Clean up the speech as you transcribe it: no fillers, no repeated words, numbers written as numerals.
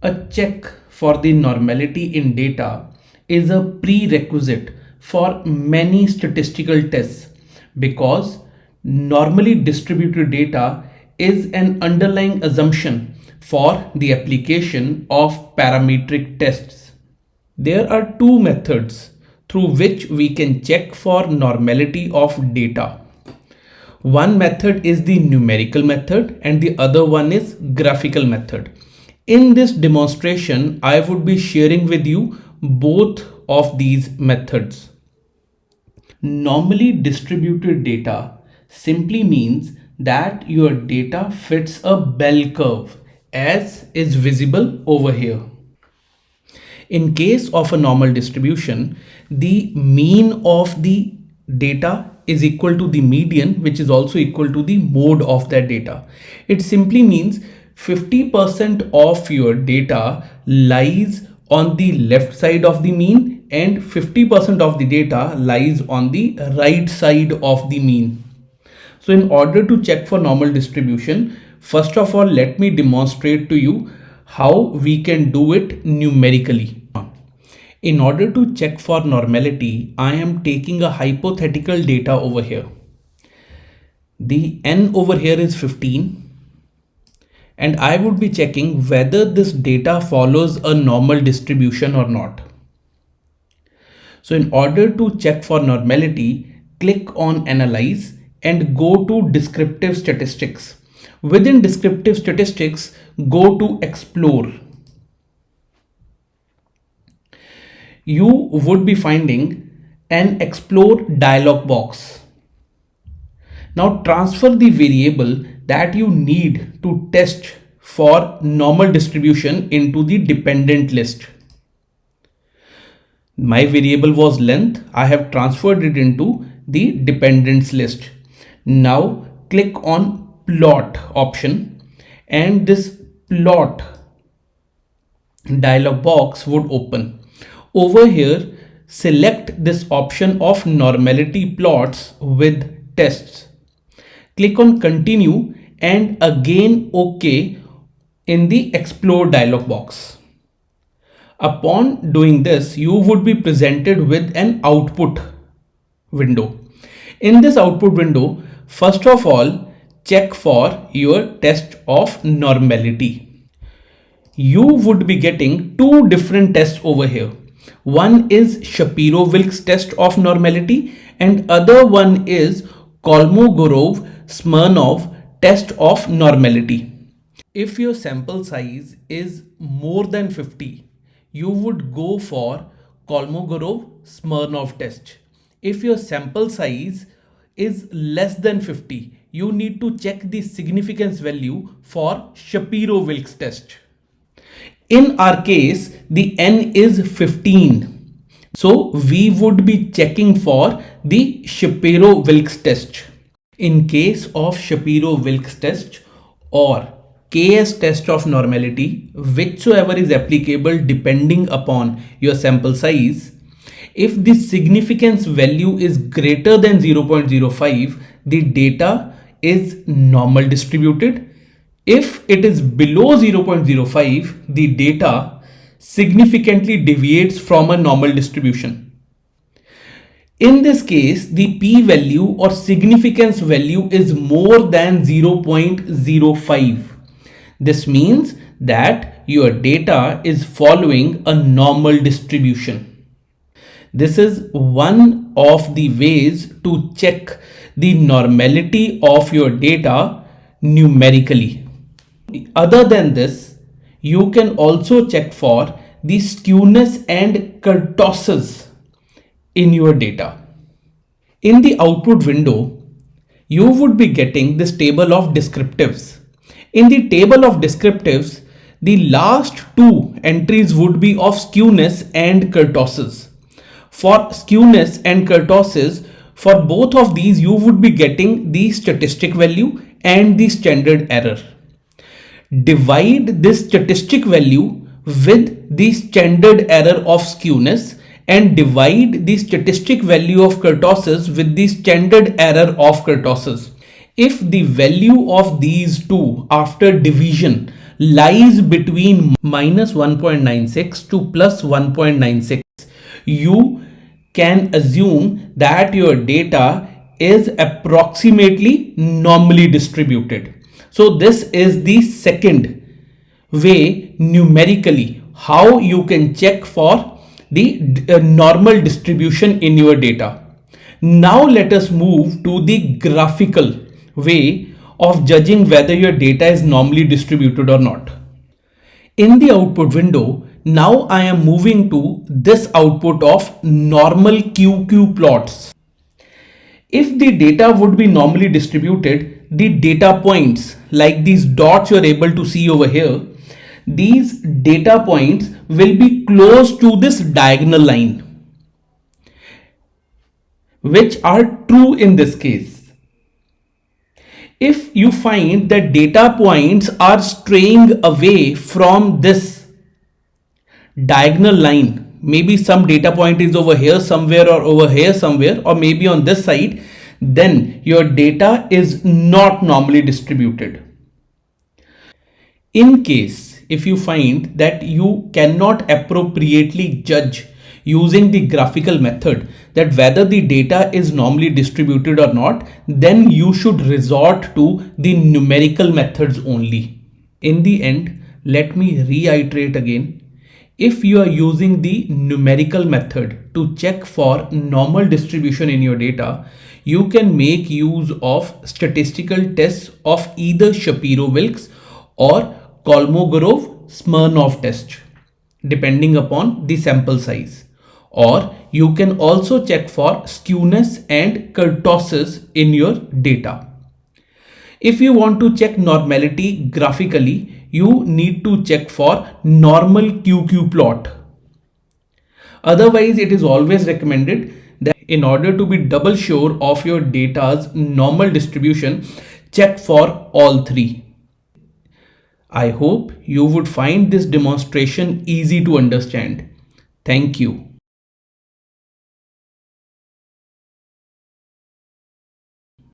A check for the normality in data is a prerequisite for many statistical tests because normally distributed data is an underlying assumption for the application of parametric tests. There are two methods through which we can check for normality of data. One method is the numerical method and the other one is graphical method. In this demonstration, I would be sharing with you both of these methods. Normally distributed data simply means that your data fits a bell curve as is visible over here. In case of a normal distribution, the mean of the data is equal to the median, which is also equal to the mode of that data. It simply means 50% of your data lies on the left side of the mean and 50% of the data lies on the right side of the mean. So in order to check for normal distribution, first of all, let me demonstrate to you how we can do it numerically. In order to check for normality, I am taking a hypothetical data over here. The n over here is 15 and I would be checking whether this data follows a normal distribution or not. So in order to check for normality, click on Analyze and go to Descriptive Statistics. Within Descriptive Statistics, go to Explore. You would be finding an Explore dialog box. Now transfer the variable that you need to test for normal distribution into the dependent list. My variable was length. I have transferred it into the dependents list. Now click on plot option and this plot dialog box would open. Over here, select this option of normality plots with tests. Click on continue and again OK in the explore dialog box. Upon doing this, you would be presented with an output window. In this output window, first of all, check for your test of normality. You would be getting two different tests over here. One is Shapiro-Wilks test of normality and other one is Kolmogorov-Smirnov test of normality. If your sample size is more than 50, you would go for Kolmogorov-Smirnov test. If your sample size is less than 50, you need to check the significance value for Shapiro-Wilks test. In our case, the n is 15. So we would be checking for the Shapiro-Wilks test. In case of Shapiro-Wilks test or KS test of normality, whichsoever is applicable depending upon your sample size, if the significance value is greater than 0.05, the data is normal distributed. If it is below 0.05, the data significantly deviates from a normal distribution. In this case, the p-value or significance value is more than 0.05. This means that your data is following a normal distribution. This is one of the ways to check the normality of your data numerically. Other than this, you can also check for the skewness and kurtosis in your data. In the output window, you would be getting this table of descriptives. In the table of descriptives, the last two entries would be of skewness and kurtosis. For skewness and kurtosis, for both of these, you would be getting the statistic value and the standard error. Divide this statistic value with the standard error of skewness and divide the statistic value of kurtosis with the standard error of kurtosis. If the value of these two after division lies between minus 1.96 to plus 1.96, you can assume that your data is approximately normally distributed. So this is the second way numerically how you can check for the normal distribution in your data. Now let us move to the graphical way of judging whether your data is normally distributed or not. In the output window, now I am moving to this output of normal QQ plots. If the data would be normally distributed, the data points like these dots you are able to see over here, these data points will be close to this diagonal line, which are true in this case. If you find that data points are straying away from this diagonal line, maybe some data point is over here somewhere or over here somewhere or maybe on this side, then your data is not normally distributed. In case if you find that you cannot appropriately judge using the graphical method that whether the data is normally distributed or not, then you should resort to the numerical methods only. In the end, let me reiterate again. If you are using the numerical method to check for normal distribution in your data, you can make use of statistical tests of either Shapiro-Wilks or Kolmogorov-Smirnov test, depending upon the sample size. Or you can also check for skewness and kurtosis in your data. If you want to check normality graphically, you need to check for normal QQ plot. Otherwise, it is always recommended that in order to be double sure of your data's normal distribution, check for all three. I hope you would find this demonstration easy to understand. Thank you.